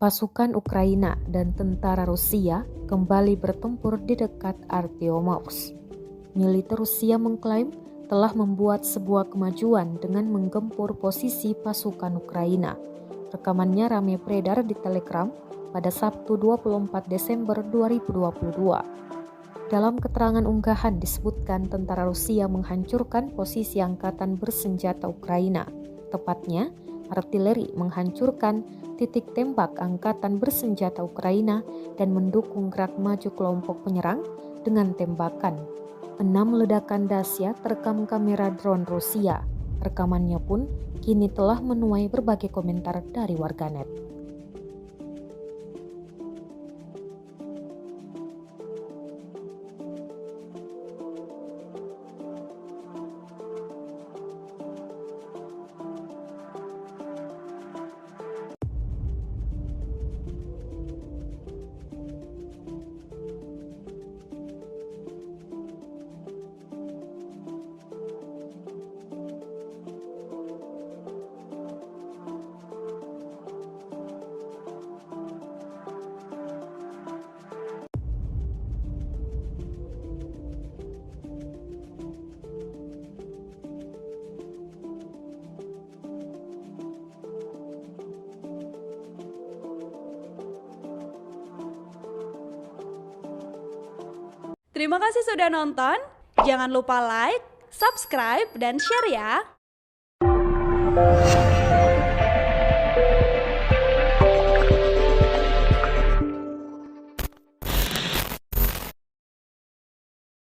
Pasukan Ukraina dan tentara Rusia kembali bertempur di dekat Artyomovsk. Militer Rusia mengklaim telah membuat sebuah kemajuan dengan menggempur posisi pasukan Ukraina. Rekamannya ramai beredar di Telegram pada Sabtu 24 Desember 2022. Dalam keterangan unggahan disebutkan tentara Rusia menghancurkan posisi angkatan bersenjata Ukraina. Tepatnya, artileri menghancurkan titik tembak angkatan bersenjata Ukraina dan mendukung gerak maju kelompok penyerang dengan tembakan. 6 ledakan dahsyat terekam kamera drone Rusia. Rekamannya pun kini telah menuai berbagai komentar dari warganet. Terima kasih sudah nonton. Jangan lupa like, subscribe, dan share ya.